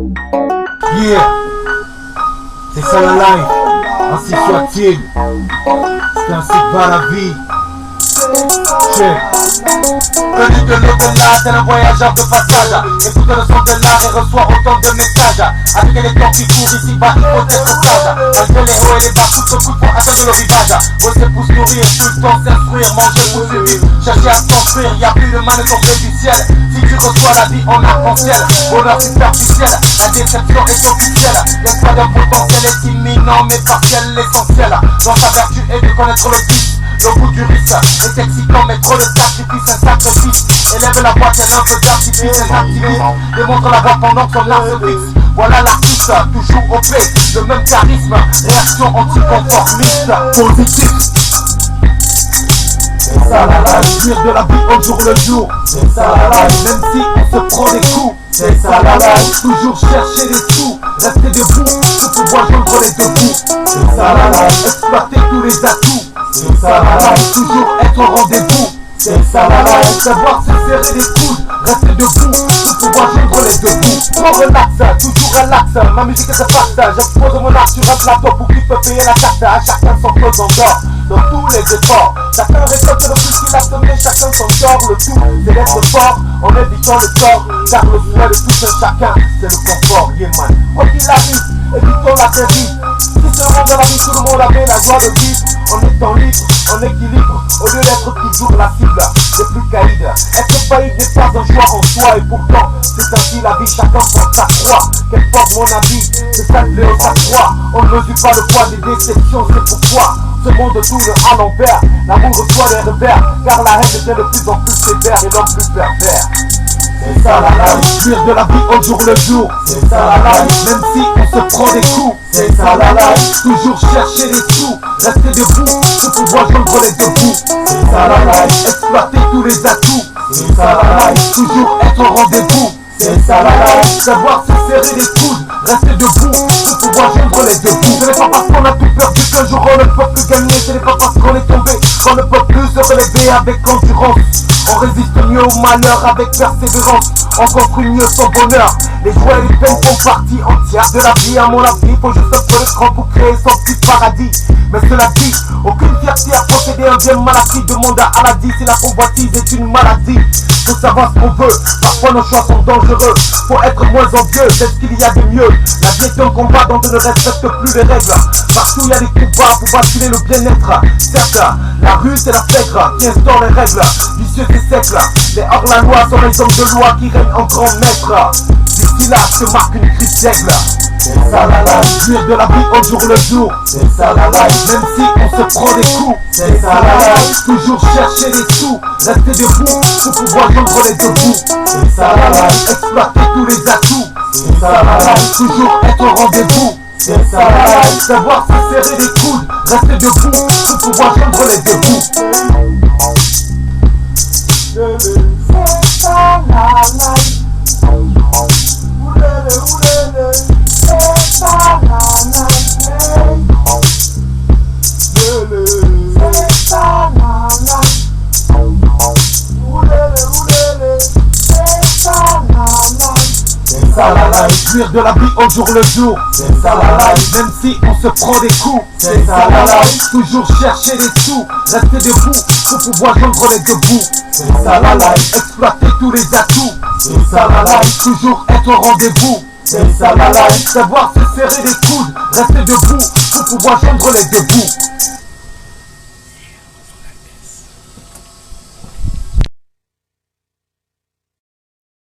Yeah, c'est ça la life, ainsi soit-il. C'est ainsi que va la vie. Check. Venu de l'au-delà, tel un voyageur de passage. Écoute le son de l'art et reçoit autant de messages. Avec les temps qui courent ici-bas, il faut être sage. Malgré les hauts et les bas, coups de coude pour atteindre le rivage. Bosser pour se nourrir, tout le temps s'instruire, manger pour survivre. Chercher à s'enfuir, y'a plus de mal tombé du ciel. Si tu reçois la vie en arc-en-ciel, bonheur superficiel, la déception est officielle. L'espoir d'un potentiel est imminent mais partiel. L'essentiel dans ta vertu est de connaître le vice. Le goût du risque est excitant mais trop de sacrifice, un sacrifice. Élève la voix tel un peu d'artifice, un activiste démontre la voix pendant que son art se fixe. Voilà l'artiste, toujours au fait, le même charisme. Réaction anticonformiste, positif. C'est ça la life, vivre de la vie au jour le jour. C'est ça la life, même si on se prend des coups. C'est ça la life, toujours chercher les sous. Rester debout, pour pouvoir joindre les deux bouts. C'est ça la life, exploiter tous les atouts. C'est ça la life, toujours être au rendez-vous. C'est ça la life, savoir se serrer les coudes. Rester debout, pour pouvoir joindre les deux bouts. Trop relax, toujours relax, ma musique se partage. J'expose mon art sur un plateau pour qui peut payer la carte. À chacun son cause en dehors, dans tous les efforts. Chacun récolte le plus qu'il a semé, chacun s'en sort. Le tout, c'est d'être fort en évitant le tort. Car le souhait de tout un chacun, c'est le confort, yeah man. Quoi qu'il arrive, évitons la dérive. Si seulement dans la vie tout le monde avait la joie de vivre, en étant libre, en équilibre, au lieu d'être toujours la cible des plus caïdes. Être faillible n'est pas un choix en soi, et pourtant c'est ainsi la vie, chacun prend sa croix. Quelle porte mon avis, c'est ça le sa croix. On ne mesure pas le poids des déceptions, c'est pourquoi ce monde tourne à l'envers. L'amour reçoit les revers, car la haine devient de plus en plus sévère et l'homme plus pervers. C'est ça la life, vivre de la vie au jour le jour. C'est ça la life, même si on se prend des coups. C'est ça la life, toujours chercher les sous. Rester debout, pour pouvoir joindre les deux bouts. C'est ça la life, exploiter tous les atouts. C'est ça la life, toujours être au rendez-vous. C'est ça la life, savoir se serrer les coudes. Rester debout, pour pouvoir joindre les deux bouts. Ce n'est pas parce qu'on a tout perdu qu'un jour on ne peut plus gagner. Ce n'est pas parce qu'on est tombé qu'on ne peut plus se relever avec endurance. On résiste mieux au malheur avec persévérance. On construit mieux son bonheur. Les joies et les peines font partie entière de la vie. À mon avis, faut juste un peu de cran pour créer son petit paradis. Mais cela dit, aucune fierté à posséder un bien mal acquis. Demande à Aladdi si la convoitise est une maladie. Faut savoir ce qu'on veut, parfois nos choix sont dangereux. Faut être moins envieux, c'est ce qu'il y a de mieux. La vie est un combat dont on ne respecte plus les règles. Partout il y a des coups bas pour basculer le bien-être. Certes, la rue c'est la pègre qui instaure les règles. Vicieux et sec, les hors-la-loi sont les hommes de loi qui règnent en grand maître. D'ici là se marque une crise d'aigle. C'est ça la life, vivre de la vie au jour le jour. C'est ça la life, même si on se prend des coups. C'est ça la life, toujours chercher les sous. Rester debout pour pouvoir joindre les deux bouts. C'est ça la life, exploiter tous les atouts. C'est ça la life, toujours être au rendez-vous. C'est ça la life, savoir se serrer les coudes. Rester debout pour pouvoir joindre les deux bouts. C'est ça la life. C'est ça la life. C'est ça la life. C'est ça la life, vivre de la vie au jour le jour. C'est ça la life, même si on se prend des coups. C'est ça la life, toujours chercher les sous. Rester debout pour pouvoir joindre les deux bouts. C'est ça la life, exploiter tous les atouts. C'est ça la life, toujours être au rendez-vous. C'est ça la life, savoir se serrer les coudes. Rester debout pour pouvoir joindre les deux bouts.